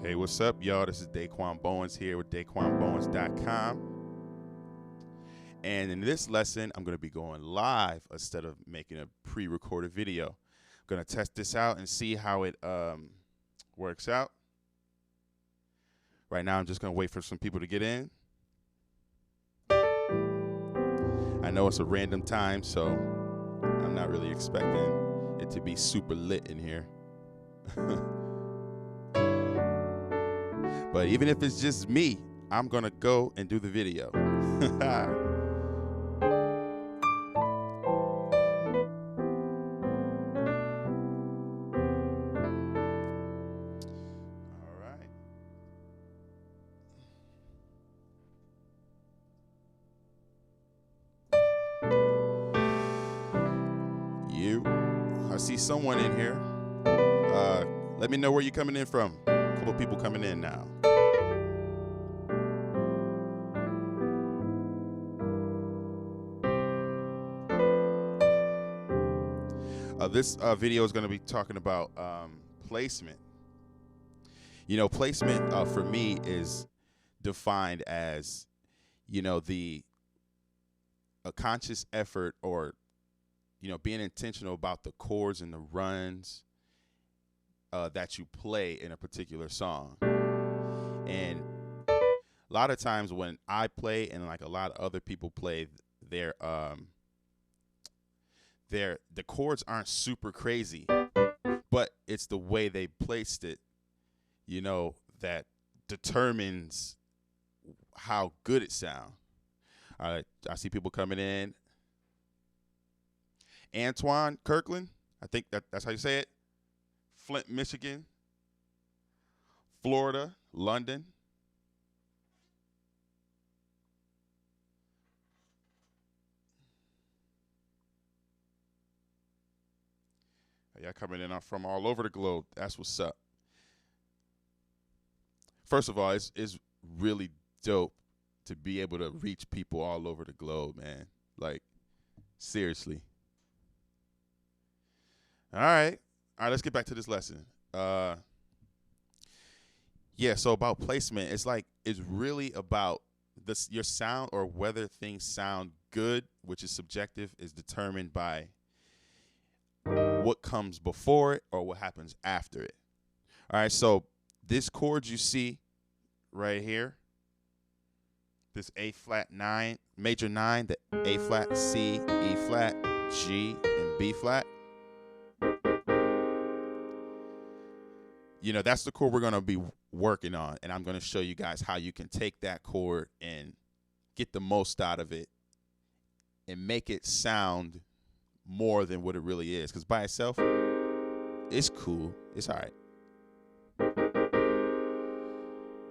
Hey, what's up, y'all? This is Daquan Bowens here with DaquanBowens.com. And in this lesson, I'm going to be going live instead of making a pre-recorded video. I'm going to test this out and see how it works out. Right now, I'm just going to wait for some people to get in. I know it's a random time, so I'm not really expecting it to be super lit in here. But even if it's just me, I'm going to go and do the video. All right. I see someone in here. Let me know where you're coming in from. A couple people coming in now. This video is going to be talking about placement. You know, placement for me is defined as, you know, a conscious effort or, you know, being intentional about the chords and the runs that you play in a particular song. And a lot of times when I play and like a lot of other people play, the chords aren't super crazy, but it's the way they placed it, you know, that determines how good it sounds. I see people coming in. Antoine Kirkland, I think that's how you say it. Flint, Michigan. Florida, London. Y'all coming in from all over the globe. That's what's up. First of all, it's really dope to be able to reach people all over the globe, man. Like, seriously. All right, let's get back to this lesson. Yeah, so about placement, it's really about your sound, or whether things sound good, which is subjective, is determined by what comes before it or what happens after it. All right, so this chord you see right here, this A flat 9, major 9, the A flat, C, E flat, G, and B flat. You know, that's the chord we're going to be working on, and I'm going to show you guys how you can take that chord and get the most out of it and make it sound more than what it really is. Because by itself, it's cool. It's all right.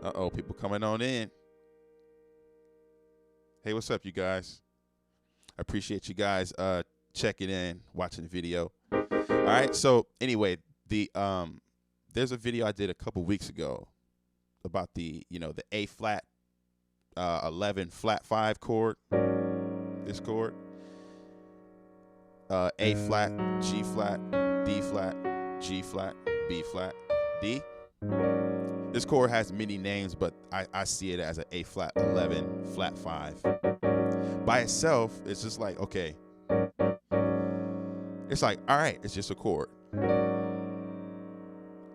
Uh-oh, people coming on in. Hey, what's up, you guys? I appreciate you guys checking in, watching the video. All right, so anyway, there's a video I did a couple weeks ago about the A flat 11 flat 5 chord, this chord. A flat, G flat, D flat, G flat, B flat, D. This chord has many names, but I see it as an A flat 11 flat 5. By itself, it's just like, okay. It's like, all right, it's just a chord.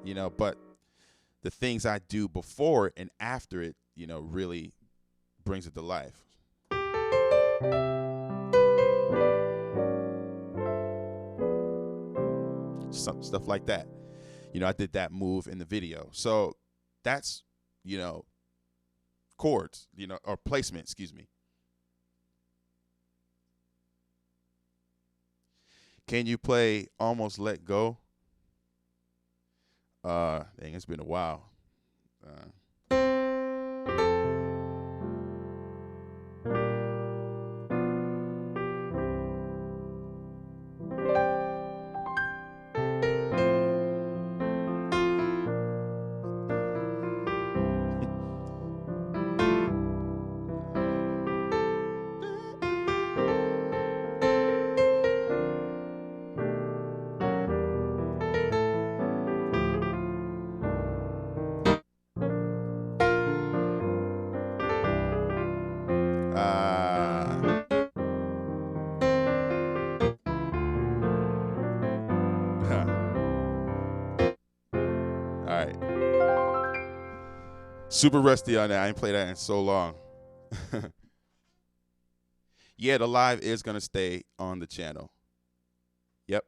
You know, but the things I do before and after it, you know, really brings it to life. Stuff like that. You know, I did that move in the video. So that's, you know, chords, you know, or placement, excuse me. Can you play Almost Let Go? Dang, it's been a while. All right. Super rusty on that. I ain't played that in so long. Yeah, the live is gonna stay on the channel. Yep.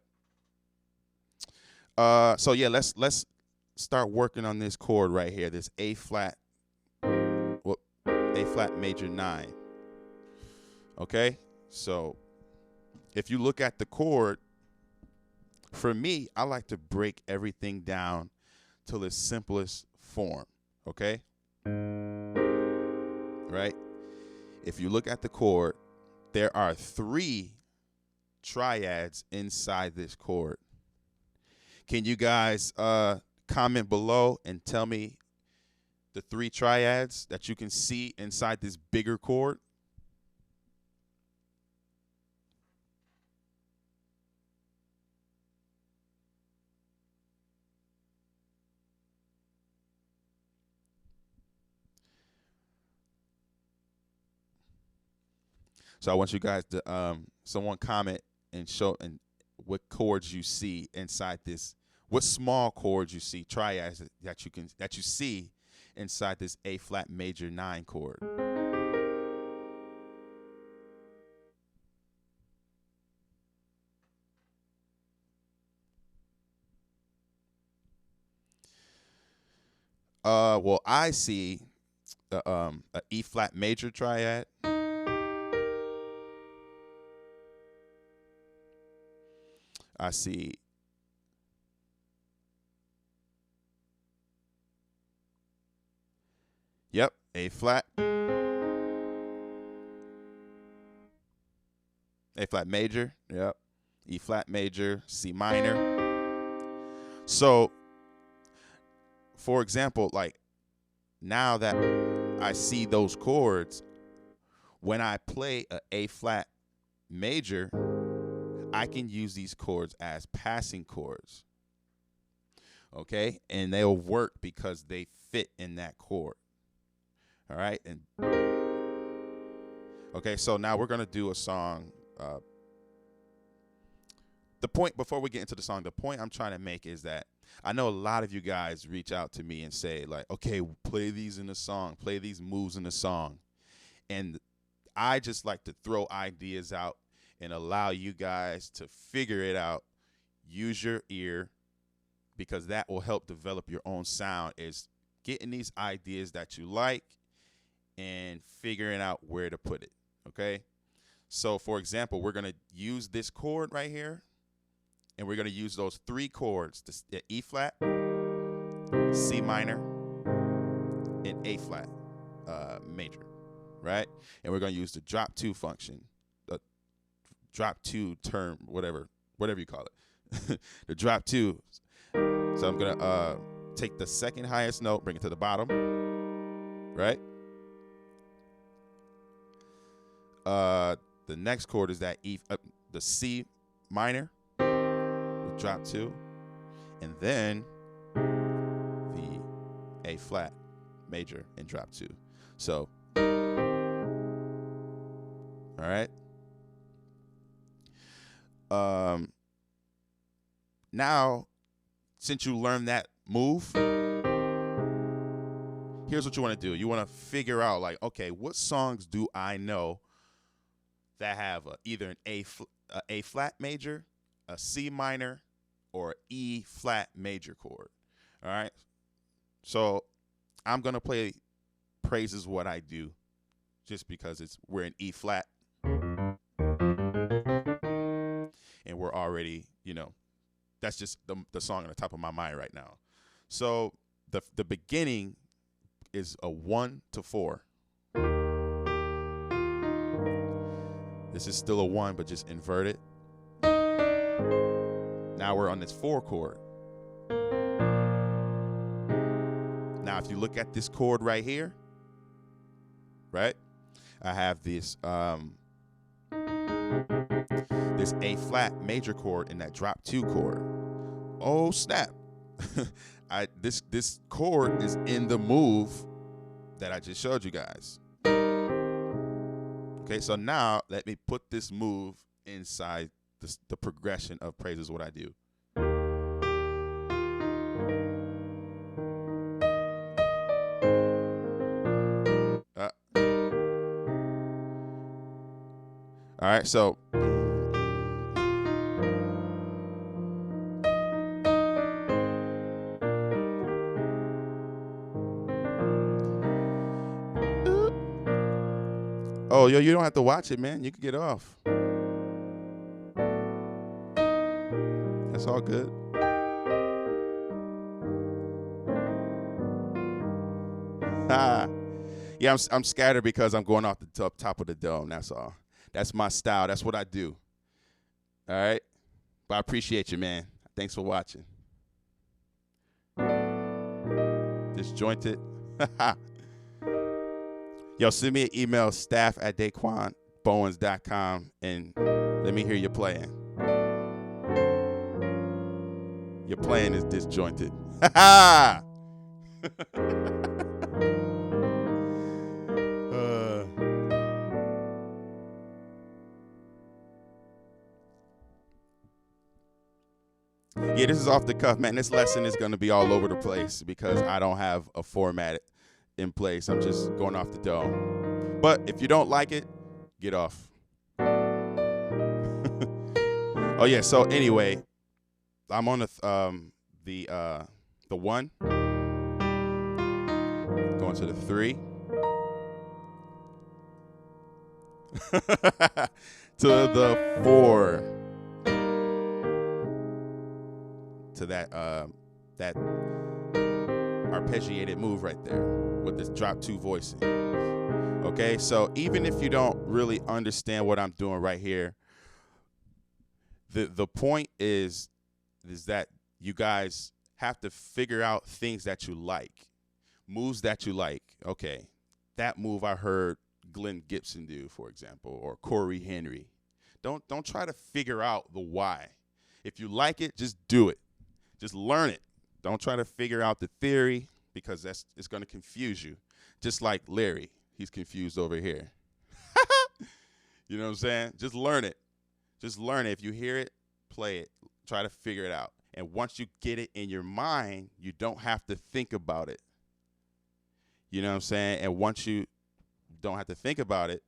So yeah, let's start working on this chord right here. This A flat major 9. Okay? So if you look at the chord, for me, I like to break everything down to its simplest form. Okay? Right? If you look at the chord, there are 3 triads inside this chord. Can you guys comment below and tell me the 3 triads that you can see inside this bigger chord? So I want you guys to someone comment and show what chords you see inside this, what small chords you see, triads that you see inside this A flat major 9 chord. Well, I see a E flat major triad. I see yep, A flat major, yep, E flat major, C minor. So, for example, like now that I see those chords, when I play a A flat major, I can use these chords as passing chords. Okay? And they'll work because they fit in that chord. All right? And okay, so now we're going to do a song. The point, before we get into the song, the point I'm trying to make is that I know a lot of you guys reach out to me and say, like, okay, play these in the song, play these moves in the song. And I just like to throw ideas out and allow you guys to figure it out. Use your ear, because that will help develop your own sound, is getting these ideas that you like and figuring out where to put it, okay? So, for example, we're going to use this chord right here, and we're going to use those 3 chords, the E flat, C minor, and A flat major, right? And we're going to use the drop 2 function, the drop 2 term, whatever you call it, the drop 2. So I'm going to take the second highest note, bring it to the bottom, right? The next chord is that the C minor with drop 2, and then the A flat major and drop 2. So, all right. Now, since you learned that move, here's what you want to do. You want to figure out, like, okay, what songs do I know that have either an A flat major, a C minor, or E flat major chord? All right. So I'm gonna play "Praise Is What I Do," just because we're in E flat, and we're already, that's just the song on the top of my mind right now. So the beginning is a 1 to 4. This is still a 1, but just inverted. Now we're on this 4 chord. Now, if you look at this chord right here, right, I have this this A flat major chord in that drop 2 chord. Oh snap! This chord is in the move that I just showed you guys. Okay, so now let me put this move inside the progression of praises, what I do. All right, so oh, yo, you don't have to watch it, man. You can get off. That's all good. Yeah, I'm scattered because I'm going off the top of the dome. That's all. That's my style. That's what I do. All right? But I appreciate you, man. Thanks for watching. Disjointed. Yo, send me an email, staff@daquanbowens.com, and let me hear you playing. Your playing is disjointed. Yeah, this is off the cuff, man. This lesson is going to be all over the place because I don't have a format in place. I'm just going off the dome. But if you don't like it, get off. Oh yeah. So anyway, I'm on the 1, going to the 3, to the 4, to that arpeggiated move right there with this drop 2 voicing. Okay, so even if you don't really understand what I'm doing right here, the point is that you guys have to figure out things that you like, moves that you like. Okay, that move I heard Glenn Gibson do, for example, or Corey Henry. Don't try to figure out the why. If you like it, just do it. Just learn it. Don't try to figure out the theory because it's going to confuse you. Just like Larry, he's confused over here. You know what I'm saying? Just learn it. Just learn it. If you hear it, play it. Try to figure it out. And once you get it in your mind, you don't have to think about it. You know what I'm saying? And once you don't have to think about it,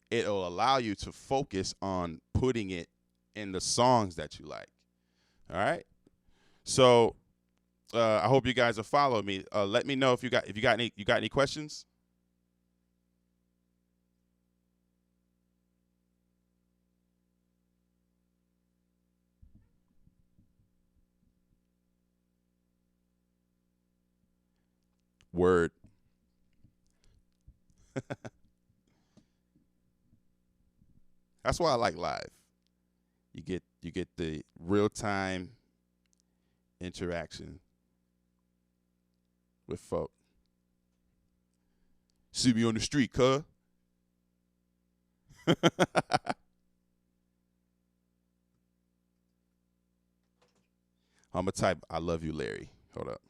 it'll allow you to focus on putting it in the songs that you like. All right? So I hope you guys will follow me. Let me know if you got any questions. Word. That's why I like live. You get the real time interaction with folk. See me on the street, cuh. I'm gonna type I love you, Larry. Hold up.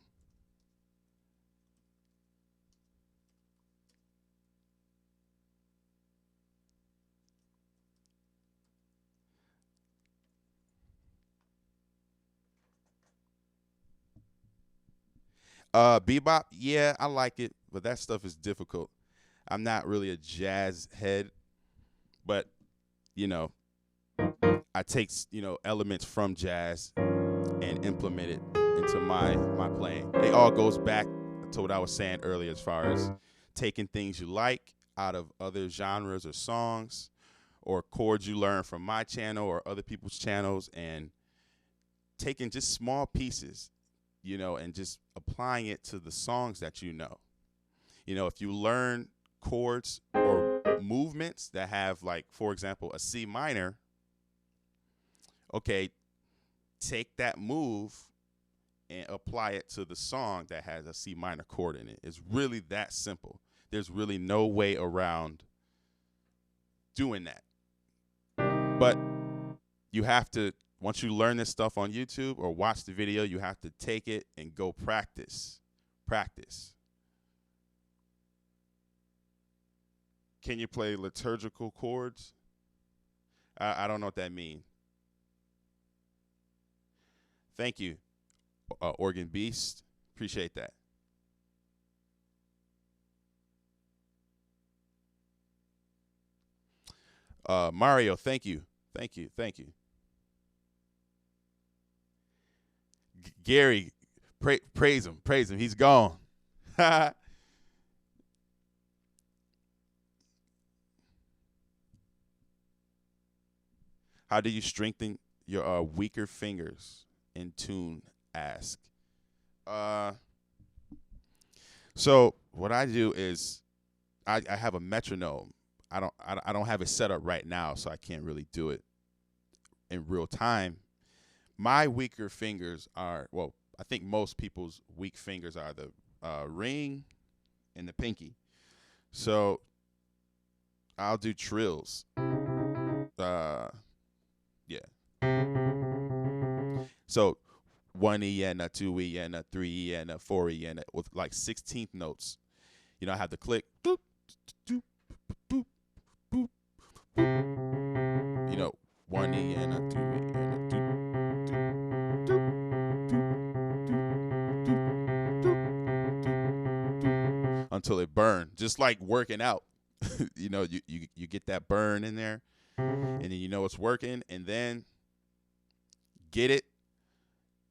Bebop, yeah, I like it, but that stuff is difficult. I'm not really a jazz head, but you know, I take elements from jazz and implement it into my playing. It all goes back to what I was saying earlier as far as taking things you like out of other genres or songs or chords you learn from my channel or other people's channels and taking just small pieces, and just applying it to the songs that you know. If you learn chords or movements that have, like, for example, a C minor, okay, take that move and apply it to the song that has a C minor chord in it. It's really that simple. There's really no way around doing that. But you have to, once you learn this stuff on YouTube or watch the video, you have to take it and go practice. Practice. Can you play liturgical chords? I don't know what that means. Thank you, Organ Beast. Appreciate that. Mario, thank you. Thank you. Thank you. Gary, praise him. Praise him. He's gone. How do you strengthen your weaker fingers in tune? Ask. So what I do is I have a metronome. I don't have it set up right now, so I can't really do it in real time. My weaker fingers are, well, I think most people's weak fingers are the ring and the pinky. So I'll do trills. Yeah. So 1 E and a 2 E and a 3 E and a 4 E and with like 16th notes. You know, I have the click. Boop, doop, boop, boop, boop. You know, 1 E and a 2 E and a doop, doop, doop, doop, doop, doop, doop, doop, until it burns. Just like working out. You know, you get that burn in there, and then you know it's working, and then get it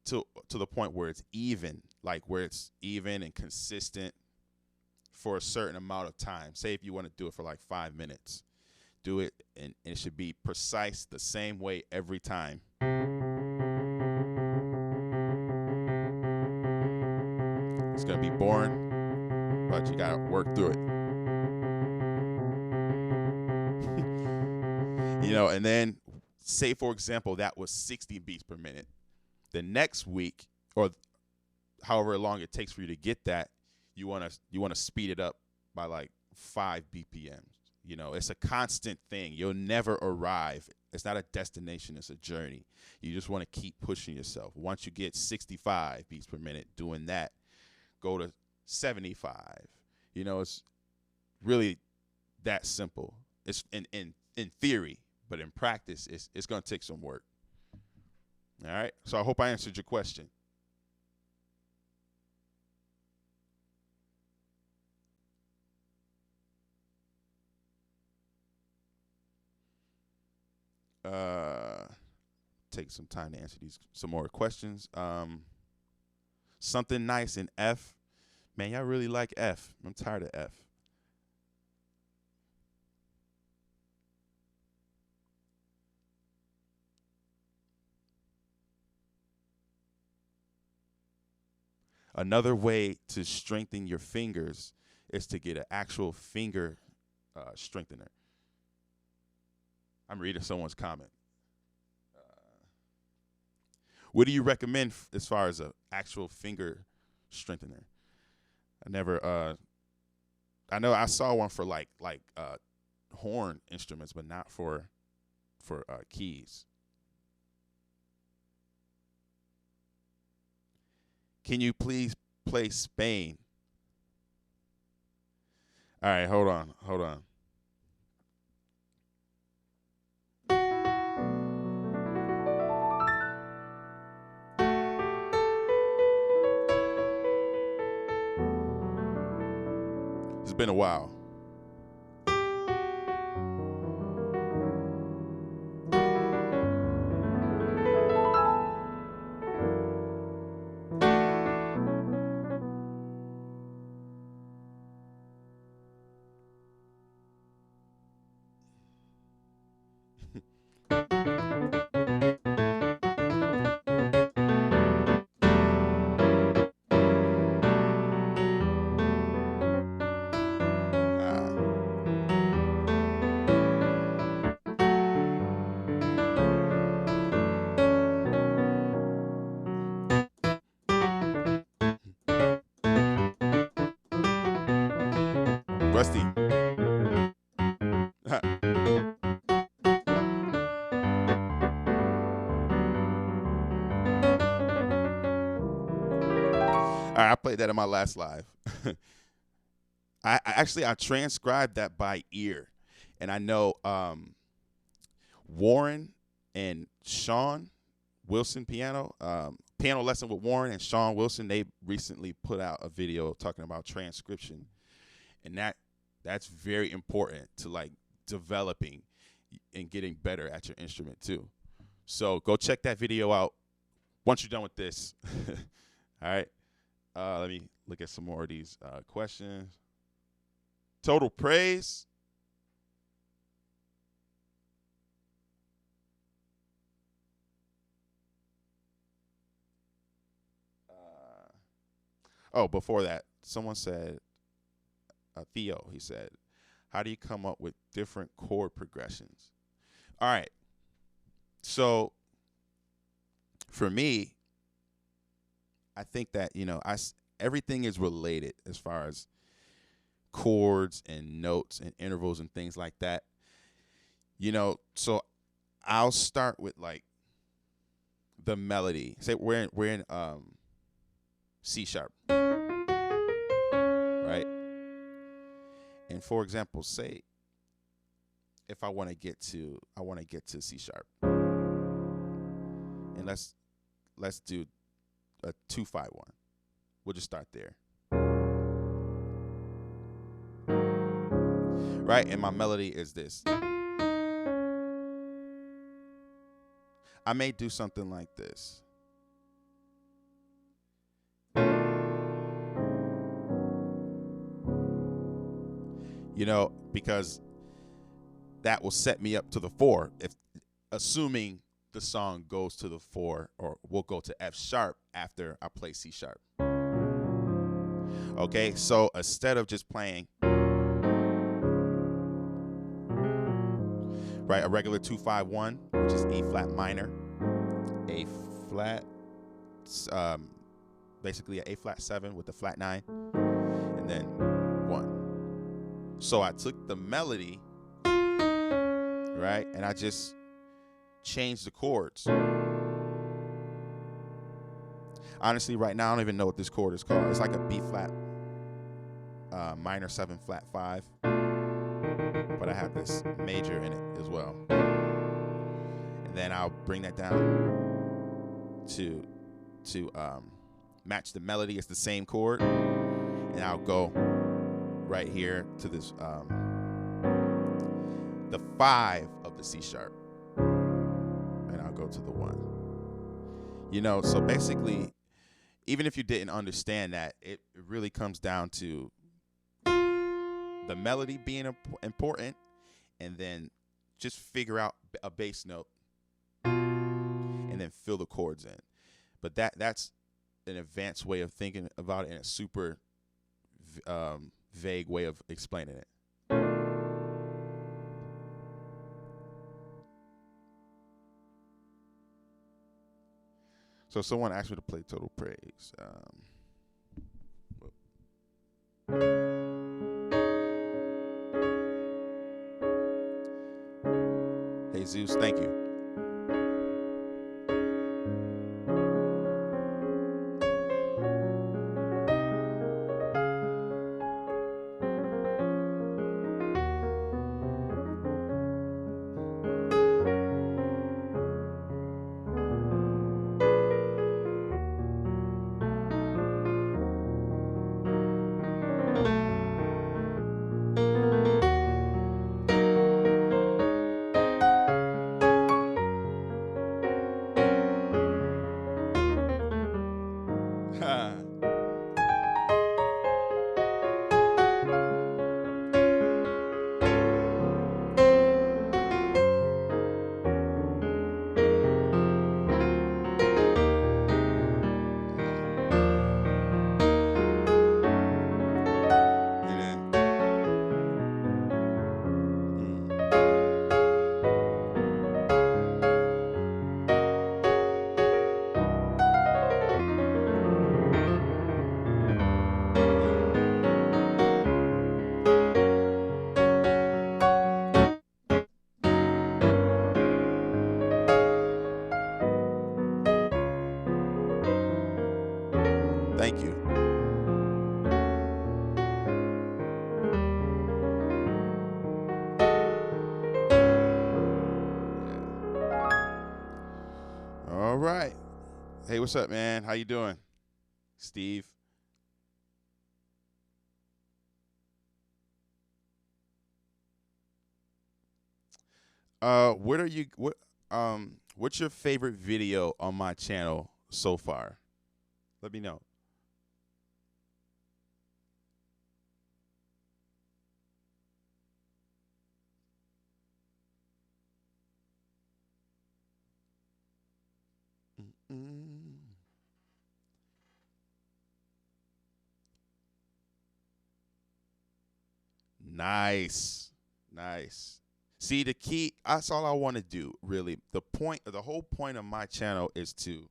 to the point where it's even, like where it's even and consistent for a certain amount of time. Say if you want to do it for like 5 minutes, do it, and it should be precise the same way every time. It's gonna be boring, but you gotta work through it. You know, and then say for example that was 60 beats per minute. The next week, or however long it takes for you to get that, you wanna speed it up by like 5 BPMs. You know, it's a constant thing. You'll never arrive. It's not a destination, it's a journey. You just want to keep pushing yourself. Once you get 65 beats per minute doing that, go to 75. You know, it's really that simple. It's in theory, but in practice, it's going to take some work. All right? So I hope I answered your question. Take some time to answer some more questions. Something nice in F. Man, y'all really like F. I'm tired of F. Another way to strengthen your fingers is to get an actual finger strengthener. I'm reading someone's comment. What do you recommend as far as an actual finger strengthener? I never. I know I saw one for like horn instruments, but not for keys. Can you please play Spain? All right, hold on. It's been a while. Rusty. All right, I played that in my last live. I transcribed that by ear, and I know Warren and Sean Wilson piano lesson with Warren and Sean Wilson. They recently put out a video talking about transcription, and that's very important to like developing and getting better at your instrument too. So go check that video out once you're done with this. All right. Let me look at some more of these questions. Total praise. Before that, someone said, Theo, he said, how do you come up with different chord progressions? All right. So for me, I think that, everything is related as far as chords and notes and intervals and things like that. So I'll start with like the melody. Say we're in C sharp, right? And for example, say if I want to get to C sharp, and let's do a 2-5-1. We'll just start there, right? And my melody is this. I may do something like this. Because that will set me up to the 4, if assuming the song goes to the 4, or will go to F sharp after I play C sharp. Okay, so instead of just playing a regular 2-5-1, which is E flat minor, A flat, basically an A flat 7 with a flat 9, and then 1. So I took the melody, right, and I just changed the chords. Honestly, right now I don't even know what this chord is called. It's like a B flat minor 7 flat 5, but I have this major in it as well. And then I'll bring that down to match the melody. It's the same chord, and I'll go right here to this the 5 of the C sharp, and I'll go to the 1. So basically, even if you didn't understand that, it really comes down to the melody being important, and then just figure out a bass note and then fill the chords in. But that's an advanced way of thinking about it, and a super vague way of explaining it. So someone asked me to play Total Praise. Hey Zeus, thank you. Hey, what's up, man? How you doing? Steve? What are you what's your favorite video on my channel so far? Let me know. Mm. Nice. Nice. See, the key, that's all I want to do, really. The whole point of my channel is to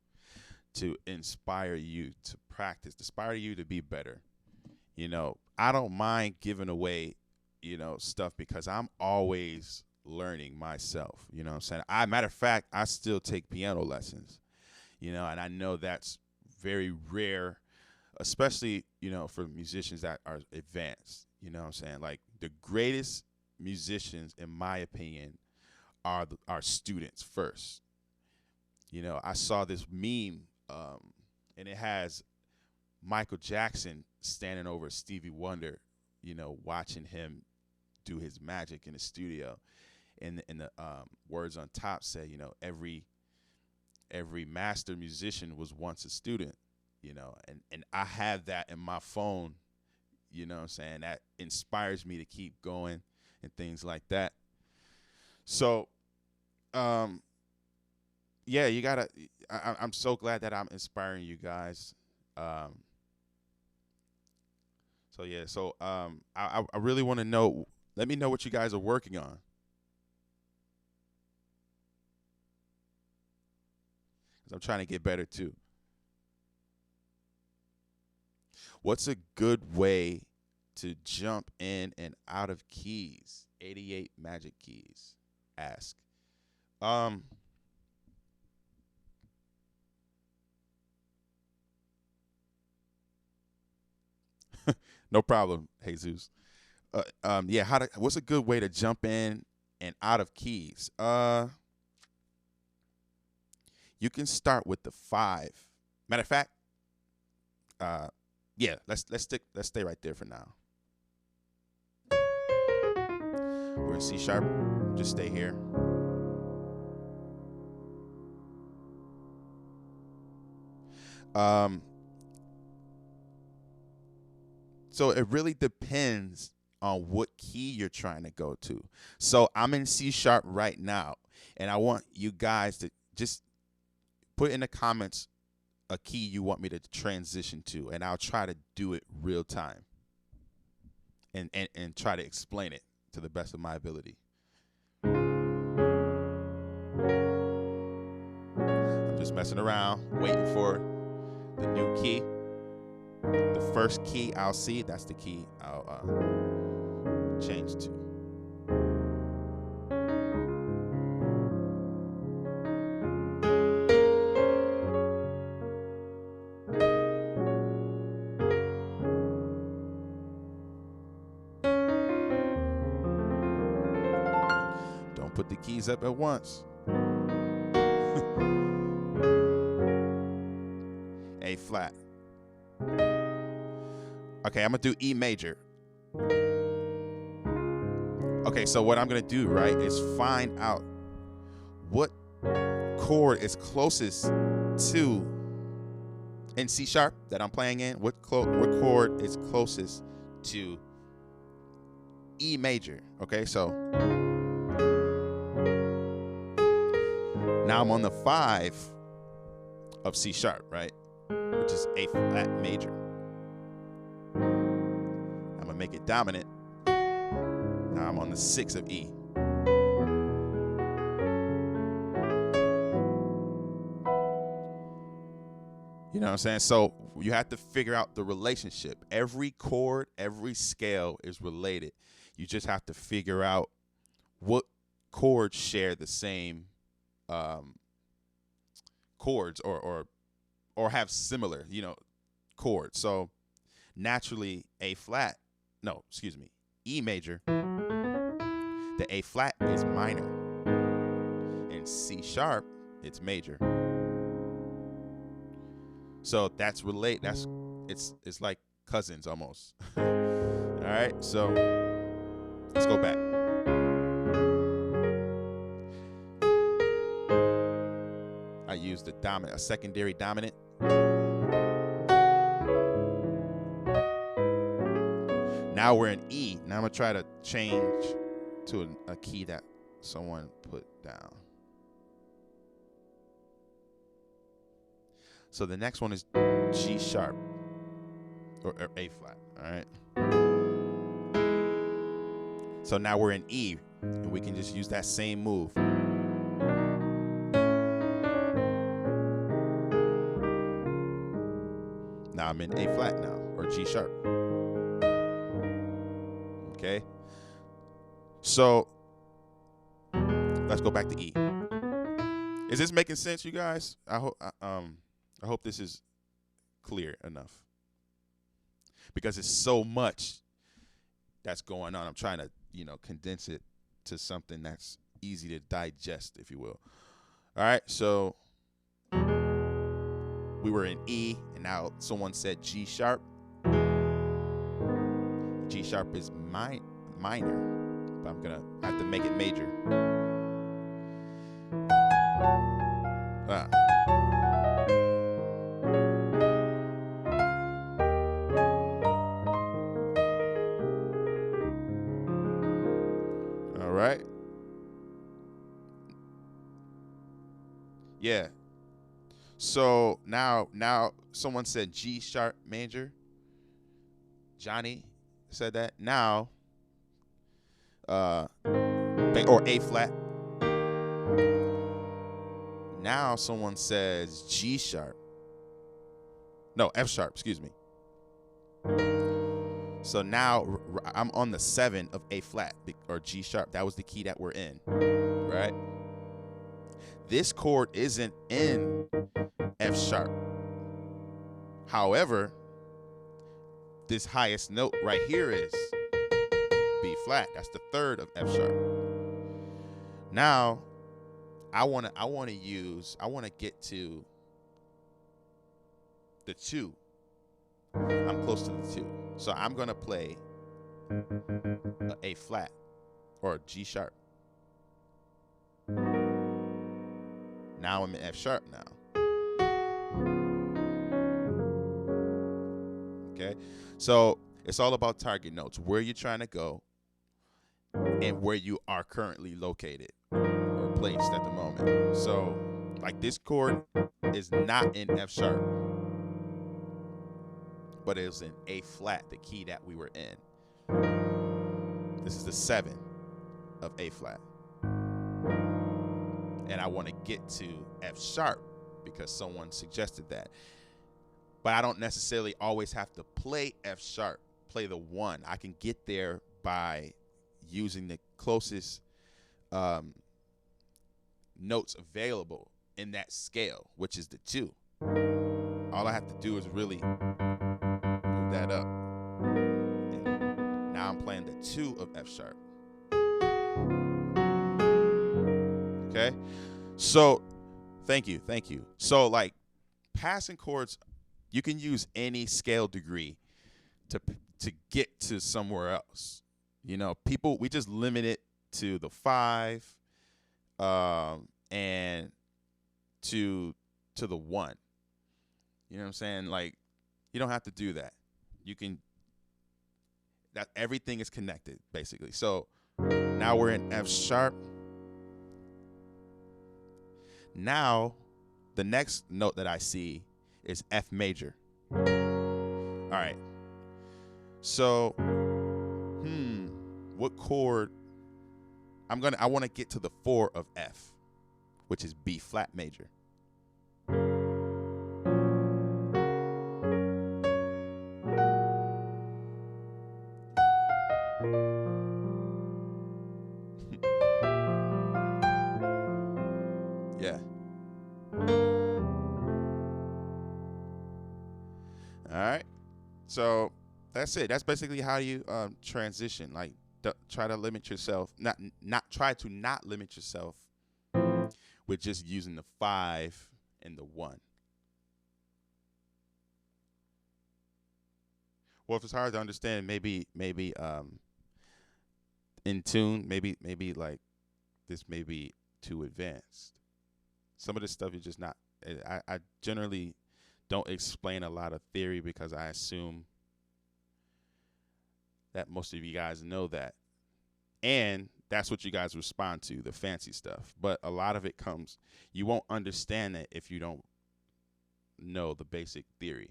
inspire you to practice, inspire you to be better. I don't mind giving away, stuff because I'm always learning myself. You know what I'm saying? Matter of fact, I still take piano lessons, and I know that's very rare, especially, for musicians that are advanced. You know what I'm saying? Like the greatest musicians, in my opinion, are students first. I saw this meme, and it has Michael Jackson standing over Stevie Wonder, watching him do his magic in the studio, and the words on top say, every master musician was once a student, and I have that in my phone, what I'm saying, that inspires me to keep going and things like that. So, yeah, you gotta. I'm so glad that I'm inspiring you guys. Um, so yeah, I really want to know. Let me know what you guys are working on. 'Cause I'm trying to get better too. What's a good way to jump in and out of keys? 88 magic keys. Ask. Um, no problem, Jesus. Yeah. What's a good way to jump in and out of keys? You can start with the 5. Matter of fact, uh, yeah. Let's stay right there for now. We're in C sharp. Just stay here. Um, so it really depends on what key you're trying to go to. So I'm in C sharp right now, and I want you guys to just put in the comments a key you want me to transition to, and I'll try to do it real time and try to explain it to the best of my ability. I'm just messing around, waiting for the new key. The first key I'll see, that's the key I'll change to. Don't put the keys up at once. A flat. Okay, I'm gonna do E major. Okay, so what I'm gonna do, right, is find out what chord is closest to, in C sharp that I'm playing in, what chord is closest to E major. Okay, so now I'm on the 5 of C sharp, right, which is A flat major. I'm gonna make it dominant. Now I'm on the 6 of E. You know what I'm saying? So you have to figure out the relationship. Every chord, every scale is related. You just have to figure out what chords share the same chords or have similar, chords. So naturally, A flat, no, excuse me, E major, the A flat is minor. In C sharp, it's major. So that's it's like cousins almost. All right, so let's go back. I used a secondary dominant. Now we're in E. Now I'm gonna try to change to a key that someone put down. So the next one is G sharp or A flat. All right. So now we're in E, and we can just use that same move. Now I'm in A flat now, or G sharp. Okay. So let's go back to E. Is this making sense, you guys? I hope this is clear enough, because it's so much that's going on. I'm trying to, condense it to something that's easy to digest, if you will. All right, so we were in E, and now someone said G sharp. G sharp is minor, but I'm gonna have to make it major. All right. Yeah. So now someone said G sharp major. Johnny said that. Now, or A flat. Now someone says G sharp. No, F sharp, excuse me. So now I'm on the 7 of A flat or G sharp. That was the key that we're in, right? This chord isn't in F sharp. However, this highest note right here is B flat. That's the 3rd of F sharp. Now, I want to get to the 2. I'm close to the 2. So I'm going to play A flat or G sharp. Now I'm in F sharp now. Okay? So it's all about target notes, where you're trying to go and where you are currently located or placed at the moment. So like this chord is not in F sharp, but it was in A flat, the key that we were in. This is the 7 of A flat. And I want to get to F sharp because someone suggested that. But I don't necessarily always have to play F sharp, play the 1. I can get there by using the closest notes available in that scale, which is the 2. All I have to do is really move that up. And now I'm playing the 2 of F sharp. Okay? So, thank you. So, like, passing chords, you can use any scale degree to get to somewhere else. We just limit it to the 5 and to the 1. You know what I'm saying? Like, you don't have to do that. That everything is connected, basically. So now we're in F sharp. Now, the next note that I see is F major. All right. So, what chord? I want to get to the 4 of F, which is B flat major. Yeah. All right. So that's it. That's basically how you transition. Like, try to limit yourself. Not limit yourself with just using the 5 and the 1. Well, if it's hard to understand, maybe in tune, maybe like this may be too advanced. Some of this stuff is just not. I generally don't explain a lot of theory because I assume that most of you guys know that, and that's what you guys respond to, the fancy stuff. But a lot of it comes, you won't understand it if you don't know the basic theory.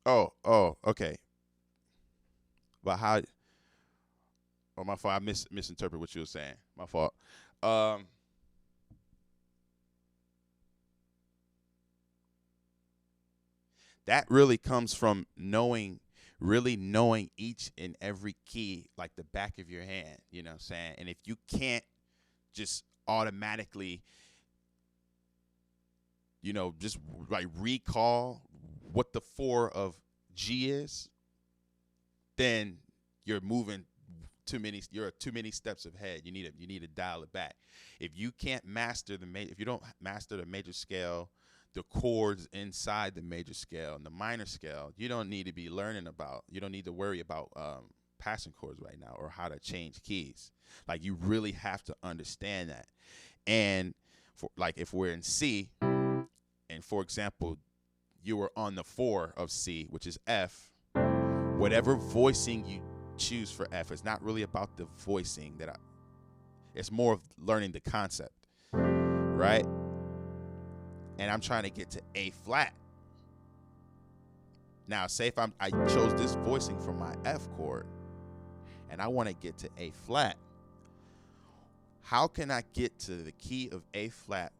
Oh, okay. But how? Oh, my fault. I misinterpret what you were saying. My fault. Um, that really comes from really knowing each and every key like the back of your hand. You know what I'm saying? And if you can't just automatically, just like recall what the 4 of G is, then you're moving you're too many steps ahead. You need to dial it back. If you can't master if you don't master the major scale, the chords inside the major scale and the minor scale, you don't need to be you don't need to worry about passing chords right now or how to change keys. Like, you really have to understand that. And for like, if we're in C, and for example, you were on the 4 of C, which is F, whatever voicing you choose for F, it's not really about the voicing it's more of learning the concept, right? And I'm trying to get to A flat. Now, say if I chose this voicing for my F chord and I want to get to A flat, how can I get to the key of A flat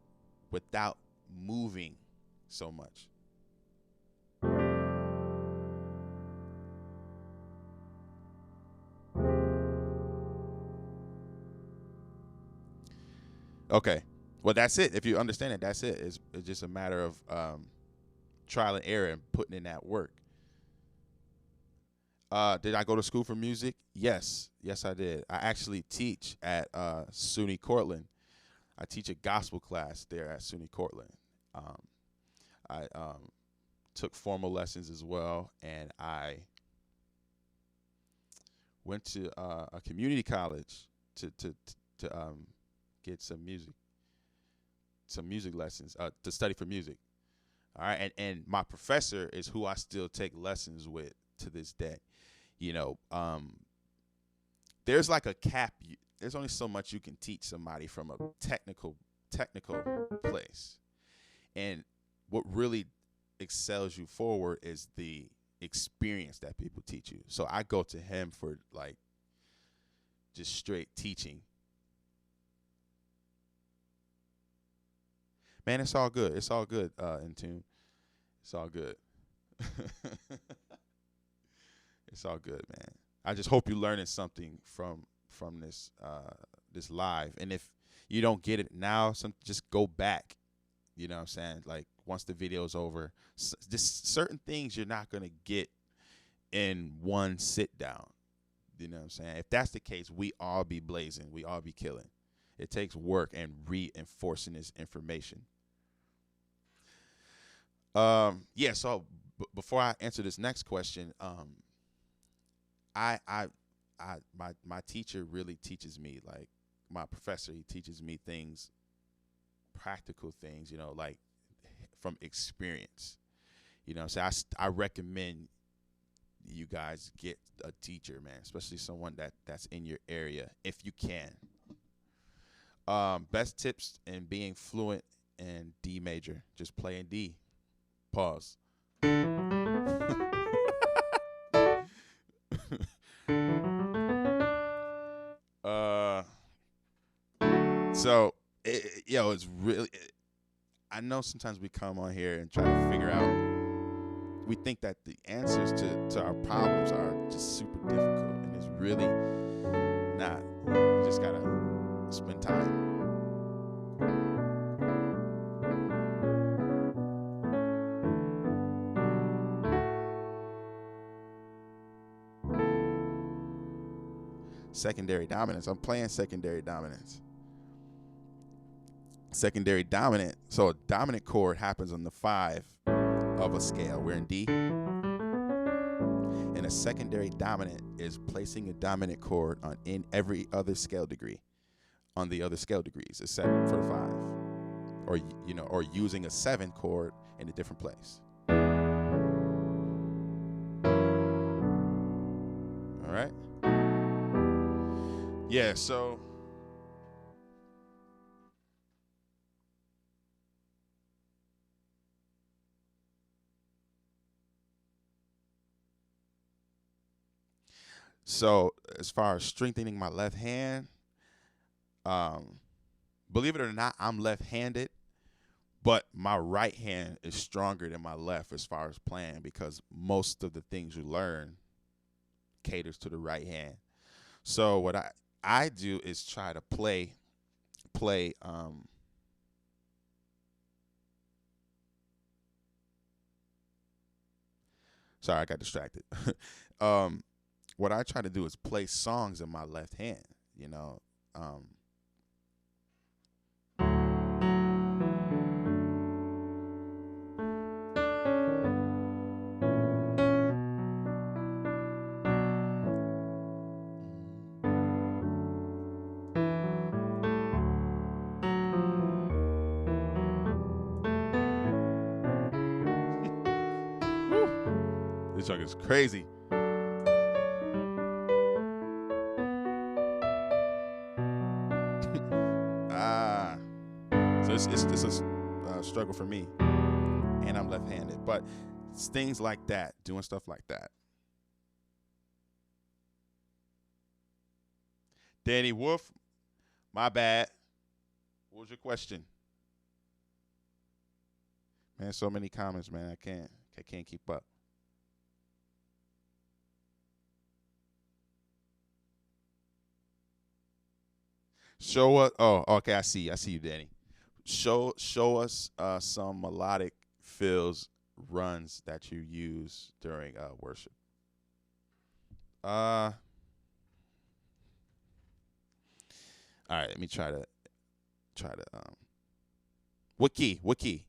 without moving so much? Okay. Well, that's it. If you understand it, that's it. It's just a matter of trial and error and putting in that work. Did I go to school for music? Yes. Yes, I did. I actually teach at SUNY Cortland. I teach a gospel class there at SUNY Cortland. I took formal lessons as well, and I went to a community college to get some music lessons, to study for music. All right, and my professor is who I still take lessons with to this day. There's like a cap. There's only so much you can teach somebody from a technical place, and what really excels you forward is the experience that people teach you. So I go to him for like just straight teaching. Man, it's all good. It's all good, in tune. It's all good. It's all good, man. I just hope you're learning something from this live. And if you don't get it now, just go back. You know what I'm saying? Like, once the video's over, just certain things you're not gonna get in one sit down. You know what I'm saying? If that's the case, we all be blazing. We all be killing. It takes work and reinforcing this information. Yeah. So before I answer this next question, my teacher really teaches me, like my professor, he teaches me things, practical things, like from experience. So I recommend you guys get a teacher, man, especially someone that's in your area if you can. Best tips in being fluent in D major, just playing D. Pause. uh, so it's really. I know sometimes we come on here and try to figure out. We think that the answers to our problems are just super difficult, and it's really not. You just gotta spend time. secondary dominance. I'm playing secondary dominance. Secondary dominant. So a dominant chord happens on the 5 of a scale. We're in D. And a secondary dominant is placing a dominant chord on in every other scale degree, on the other scale degrees, except for the 5, or or using a 7 chord in a different place. All right. Yeah. So as far as strengthening my left hand, believe it or not, I'm left-handed, but my right hand is stronger than my left as far as playing, because most of the things you learn caters to the right hand. So what I do is try to play sorry, I got distracted. What I try to do is play songs in my left hand, This song is crazy. So it's a struggle for me, and I'm left-handed. But it's things like that, doing stuff like that. Danny Wolf, my bad. What was your question? Man, so many comments, man. I can't keep up. Show us. Oh, okay. I see you, Danny. Show us some melodic fills runs that you use during worship. All right. Let me try to what key? What key?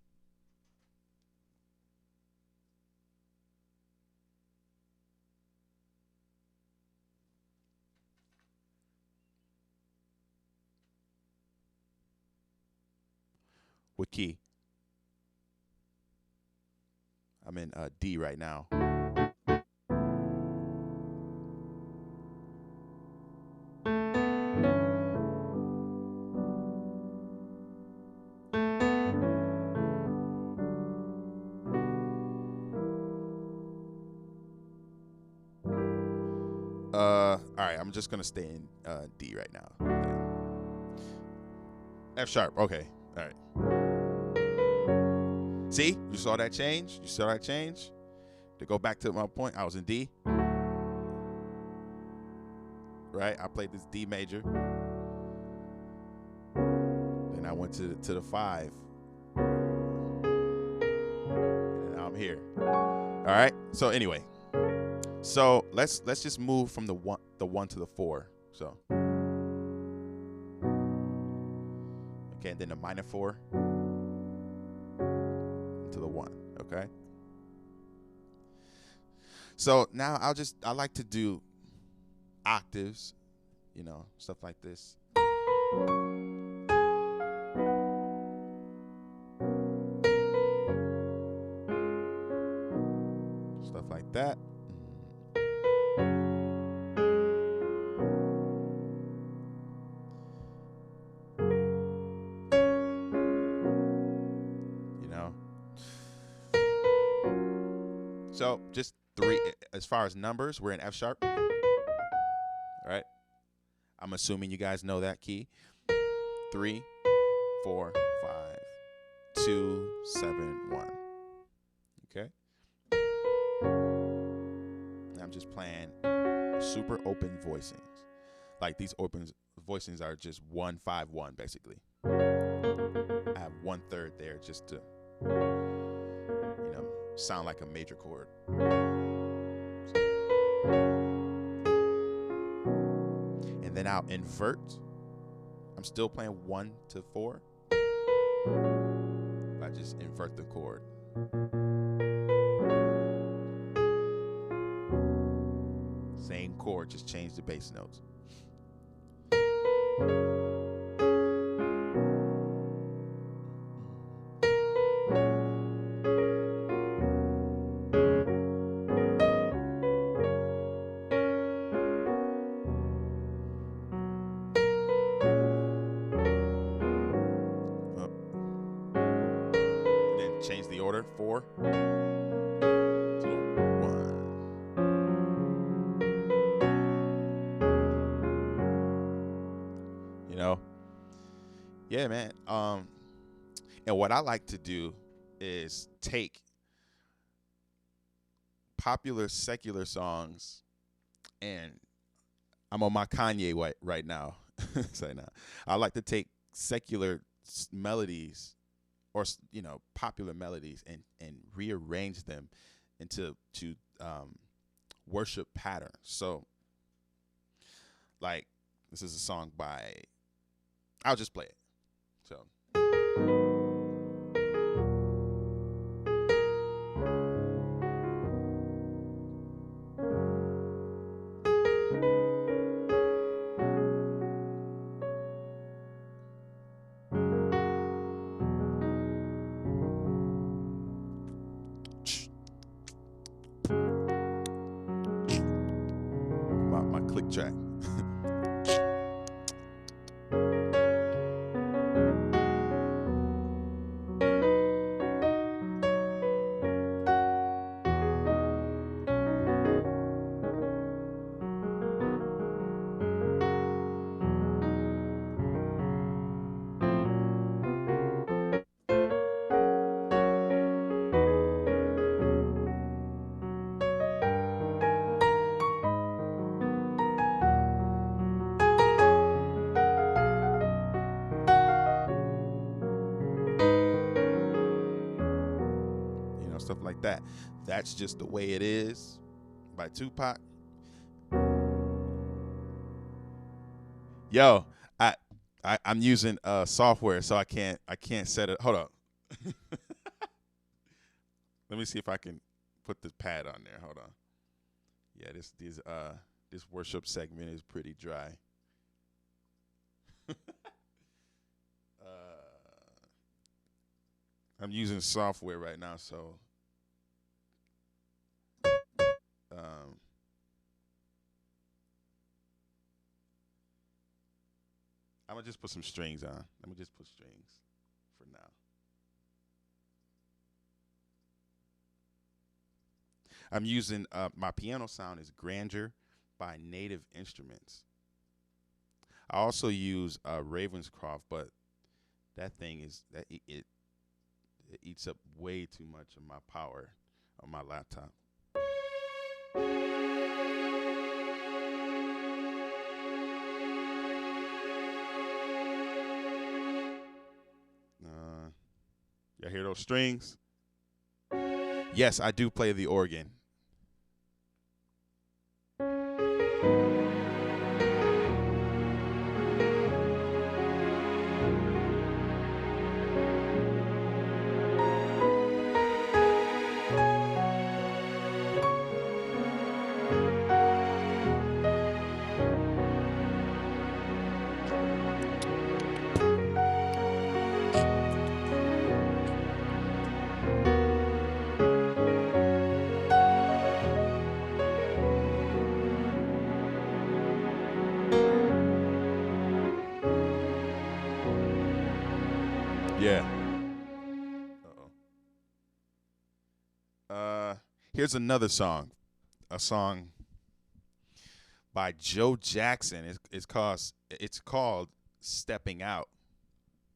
What key? I'm in D right now. All right, I'm just gonna stay in D right now. F sharp. Okay. All right. See, you saw that change. To go back to my point, I was in D. Right. I played this D major. Then I went to the 5. And now I'm here. All right. So anyway. So let's just move from the 1 to the 4. So okay, and then the minor 4 to the 1. Okay. So now I like to do octaves, stuff like this. Stuff like that. So just 3, as far as numbers, we're in F sharp. All right. I'm assuming you guys know that key. 3, 4, 5, 2, 7, 1. Okay. And I'm just playing super open voicings. Like these open voicings are just 1, 5, 1 basically. I have 1/3 there just to sound like a major chord. then I'll invert. I'm still playing 1 to 4. I just invert the chord. Same chord, just change the bass notes. Change the order. 4 to 1. You know? Yeah, man. And what I like to do is take popular secular songs, and I'm on my Kanye right now. Say now. I like to take secular melodies, or popular melodies, and rearrange them into worship patterns. So, like, this is a song by, I'll just play it. So. My click track. Stuff like that. That's Just the Way It Is by Tupac. Yo, I'm using software, so I can't set it. Hold up. Let me see if I can put the pad on there. Hold on. Yeah, this worship segment is pretty dry. I'm using software right now, so I'm gonna just put some strings on. Let me just put strings for now. I'm using my piano sound is Grandeur by Native Instruments. I also use Ravenscroft, but that thing is it eats up way too much of my power on my laptop. Y'all hear those strings? Yes, I do play the organ. Yeah. Here's another song. A song by Joe Jackson. It's called Stepping Out.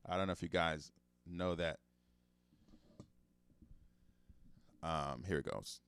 I don't know if you guys know that. Here it goes.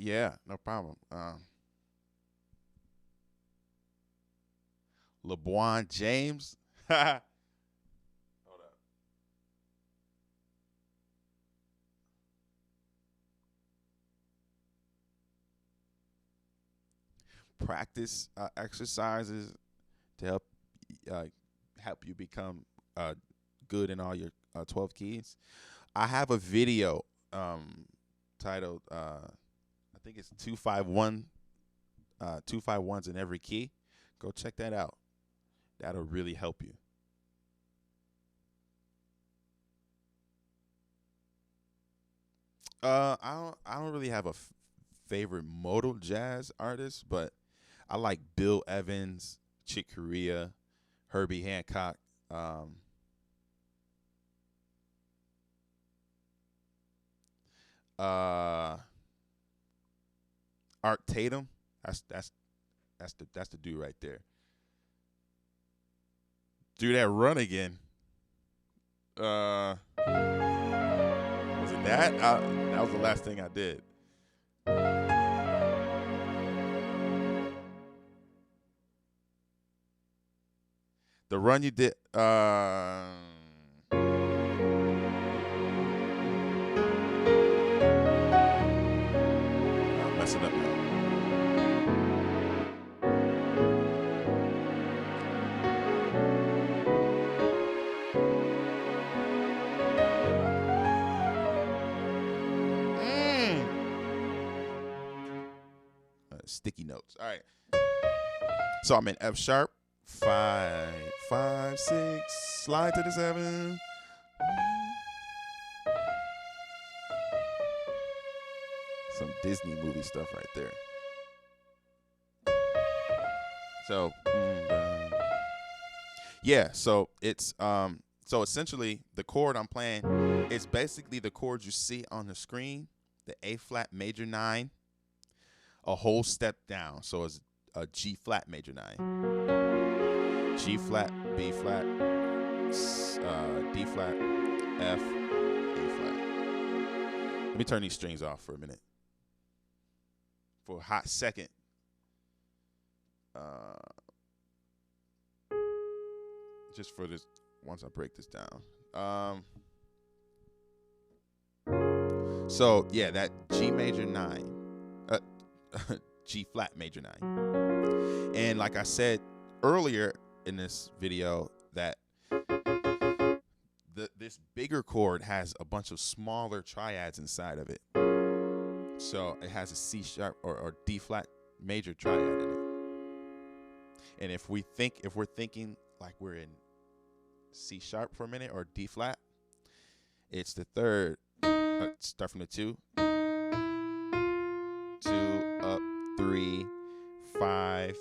Yeah, no problem. LeBron James. Hold up. Practice exercises to uh, help you become good in all your 12 keys. I have a video titled I think it's 251 251s in every key. Go check that out. That'll really help you. I don't really have a favorite modal jazz artist, but I like Bill Evans, Chick Corea, Herbie Hancock. Um, uh, Art Tatum. That's the dude right there. Do that run again. Was it that? That was the last thing I did. The run you did. I'm messing up now. Sticky notes. All right. So I'm in F sharp. 5, 5, 6. Slide to the 7. Some Disney movie stuff right there. So yeah. So it's so essentially the chord I'm playing is basically the chord you see on the screen. The A flat major 9. A whole step down. So it's a G flat major 9. G flat, B flat, D flat, F, A flat. Let me turn these strings off for a minute. For a hot second. Just for this, once I break this down. So yeah, that G major 9. G flat major 9. And like I said earlier in this video, that this bigger chord has a bunch of smaller triads inside of it. So it has a C sharp or D flat major triad in it. And if we're thinking like we're in C sharp for a minute or D flat, it's the third. Start from the 2. 2 up, 3, 5,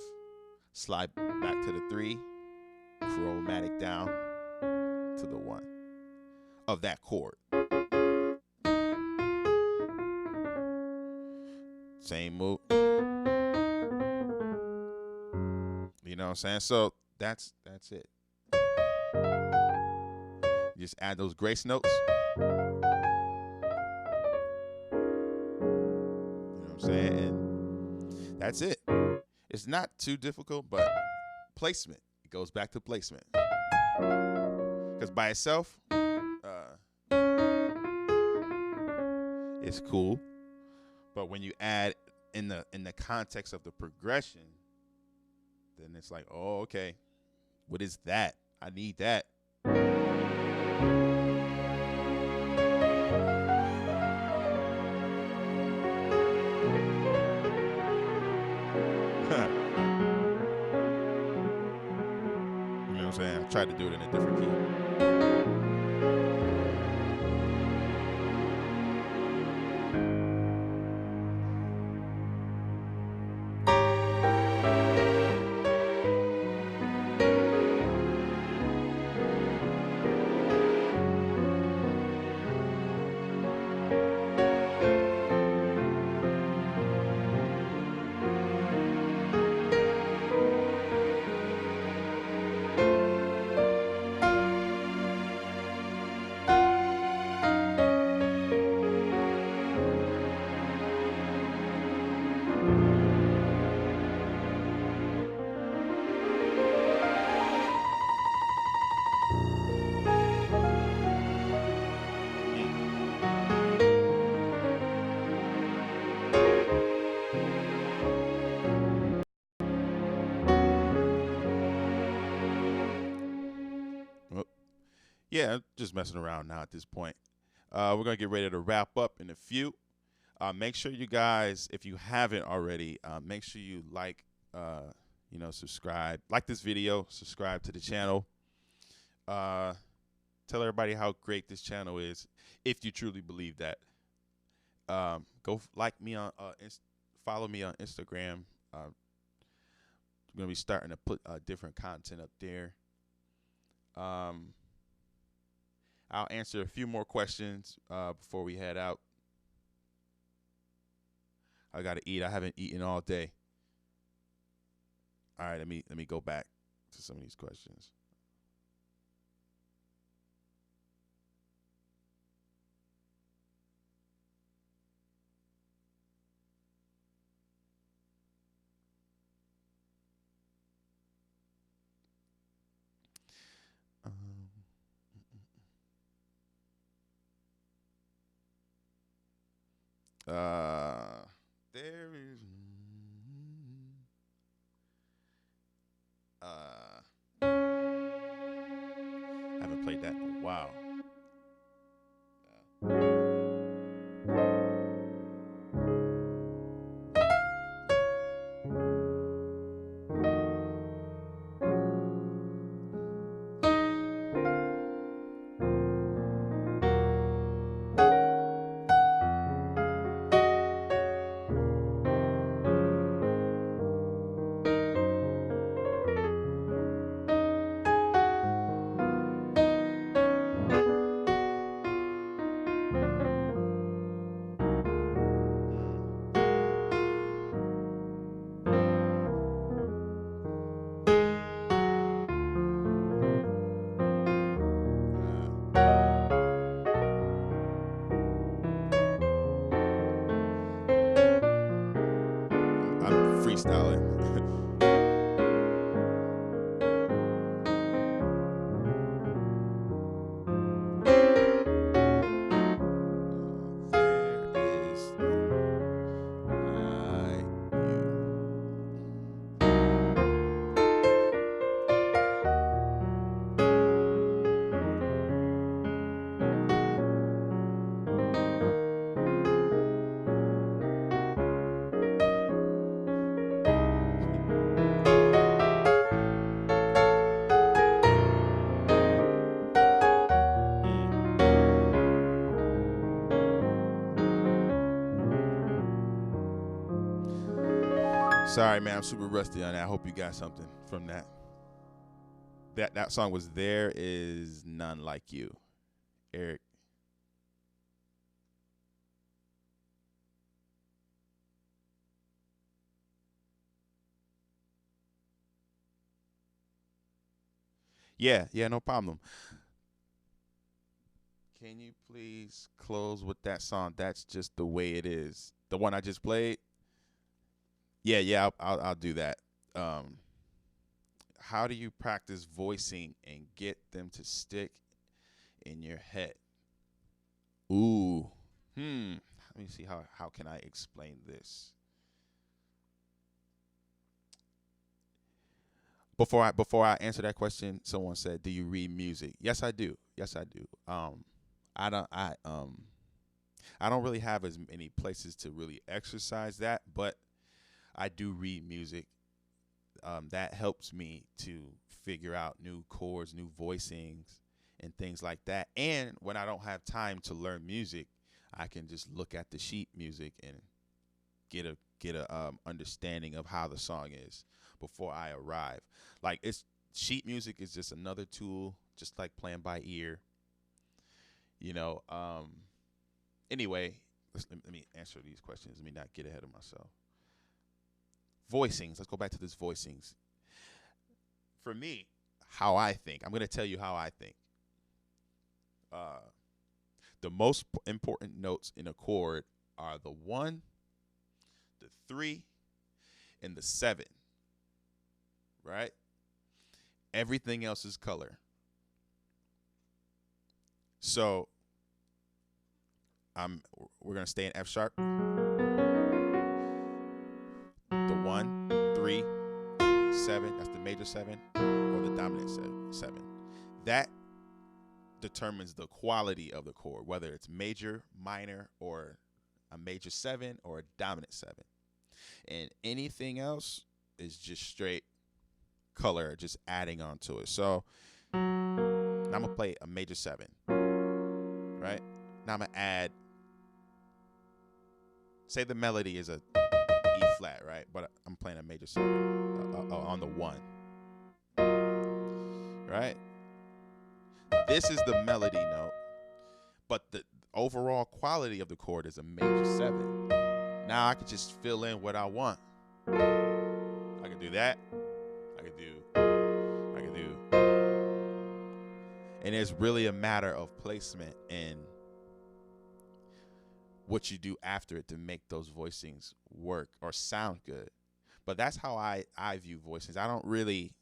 slide back to the 3, chromatic down to the 1 of that chord. Same move. You know what I'm saying? So that's it. You just add those grace notes. You know what I'm saying? And that's it. It's not too difficult, but placement. It goes back to placement. Because by itself, it's cool. But when you add in the context of the progression, then it's like, oh, okay. What is that? I need that. I tried to do it in a different key. Yeah, just messing around now at this point. We're gonna get ready to wrap up in a few. Make sure you guys, if you haven't already, make sure you like, subscribe, like this video, subscribe to the channel. Tell everybody how great this channel is, if you truly believe that. Like me on, follow me on Instagram. I'm gonna be starting to put different content up there. I'll answer a few more questions before we head out. I gotta eat. I haven't eaten all day. All right, let me go back to some of these questions. There is. I haven't played that in a while. I'm freestyling. Sorry, man, I'm super rusty on that. I hope you got something from that. That song was There Is None Like You, Eric. Yeah, no problem. Can you please close with that song? That's just the way it is. The one I just played. Yeah, I'll do that. How do you practice voicing and get them to stick in your head? Ooh. Let me see how can I explain this. Before I answer that question, someone said, "Do you read music?" Yes, I do. Yes, I do. I don't really have as many places to really exercise that, but I do read music. That helps me to figure out new chords, new voicings, and things like that. And when I don't have time to learn music, I can just look at the sheet music and get a understanding of how the song is before I arrive. Like, it's sheet music is just another tool, just like playing by ear. You know. Anyway, let me answer these questions. Let me not get ahead of myself. Voicings. Let's go back to this voicings. For me, how I think. I'm going to tell you how I think. The most important notes in a chord are the 1, the 3, and the 7. Right? Everything else is color. So we're going to stay in F sharp. The 1, 3, 7, that's the major 7, or the dominant 7. That determines the quality of the chord, whether it's major, minor, or a major 7 or a dominant 7. And anything else is just straight color, just adding on to it. So now I'm gonna play a major 7, right? Now I'm gonna add, say the melody is a E flat, right? But I'm playing a major 7 on the 1, right? This is the melody note, but the overall quality of the chord is a major 7. Now I can just fill in what I want. I can do that. I can do. And it's really a matter of placement and what you do after it to make those voicings work or sound good. But that's how I view voicings. I don't really.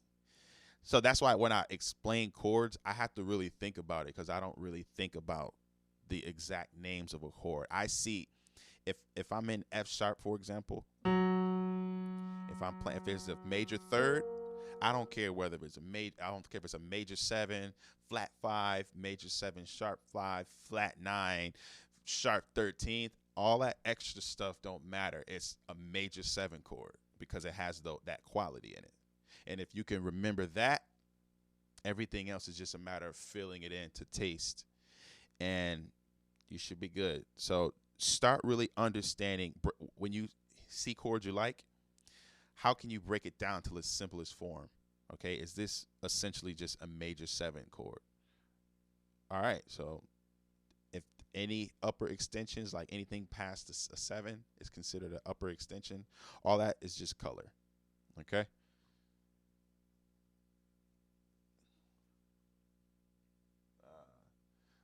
So that's why when I explain chords, I have to really think about it, because I don't really think about the exact names of a chord. I see if I'm in F sharp, for example, if it's a major 3rd, I don't care whether it's I don't care if it's a major 7, flat 5, major 7, sharp 5, flat 9, sharp 13th. All that extra stuff don't matter. It's a major 7 chord because it has that quality in it. And if you can remember that, everything else is just a matter of filling it in to taste, and you should be good. So start really understanding when you see chords you like, how can you break it down to its simplest form? Okay, is this essentially just a major 7 chord? All right, so if any upper extensions, like anything past a 7 is considered an upper extension, all that is just color. Okay.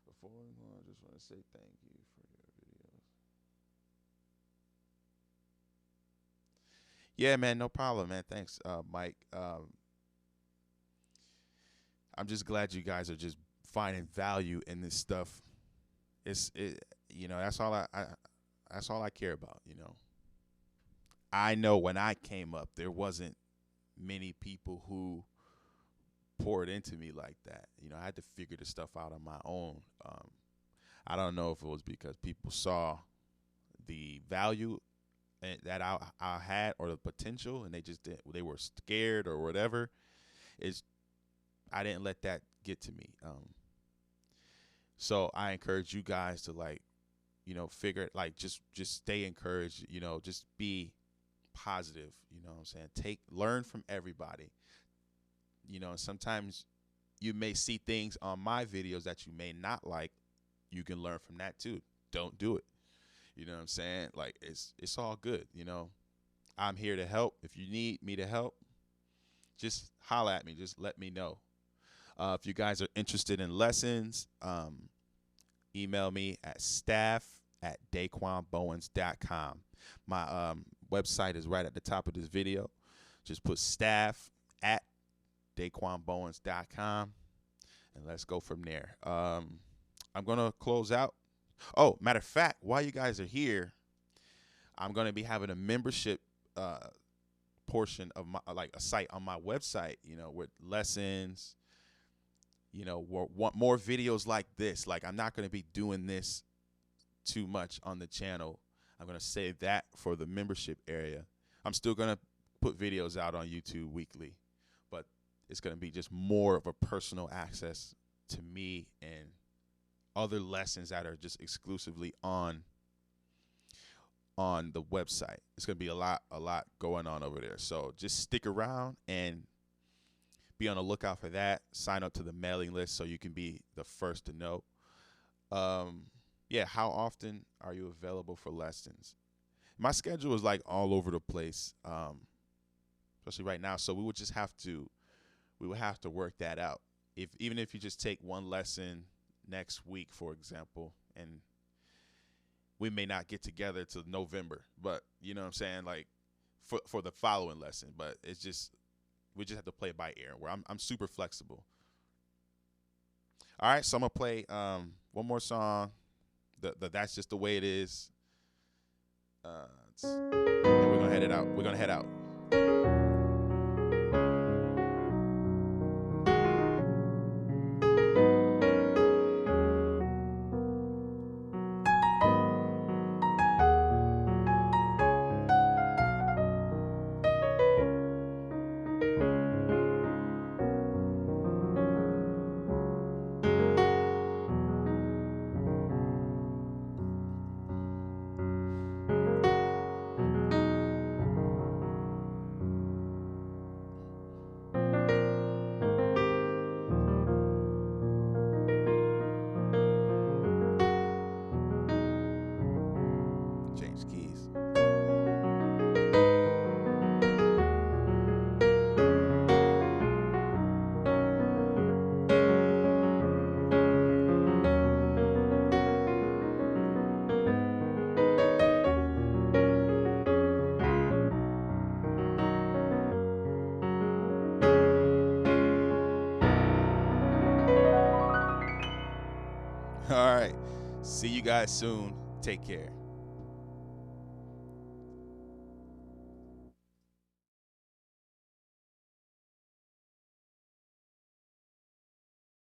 Before we go on, I just want to say thank you for your videos. Yeah, man, no problem, man. Thanks, Mike. I'm just glad you guys are just finding value in this stuff. That's all I care about. I know when I came up, there wasn't many people who poured into me like that. I had to figure the stuff out on my own. I don't know if it was because people saw the value that I had or the potential, and they were scared or whatever. I didn't let that get to me. So I encourage you guys to figure it, just stay encouraged, just be positive, what I'm saying? Learn from everybody. Sometimes you may see things on my videos that you may not like. You can learn from that too. Don't do it. You know what I'm saying? It's all good. I'm here to help. If you need me to help, just holla at me. Just let me know. If you guys are interested in lessons, email me at staff@daquanbowens.com. My website is right at the top of this video. Just put staff@daquanbowens.com, and let's go from there. I'm going to close out. Oh, matter of fact, while you guys are here, I'm going to be having a membership portion of my a site on my website, with lessons, want more videos like this. I'm not going to be doing this too much on the channel. I'm going to save that for the membership area. I'm still going to put videos out on YouTube weekly, but it's going to be just more of a personal access to me and other lessons that are just exclusively on the website. It's going to be a lot going on over there. So just stick around and be on the lookout for that. Sign up to the mailing list so you can be the first to know. How often are you available for lessons? My schedule is all over the place, especially right now. So we would have to work that out. Even if you just take one lesson next week, for example, and we may not get together till November, but you know what I'm saying, for the following lesson. But we just have to play it by ear, where I'm super flexible. All right, so I'm gonna play one more song. That's just the way it is. And we're gonna head out. All right. See you guys soon. Take care.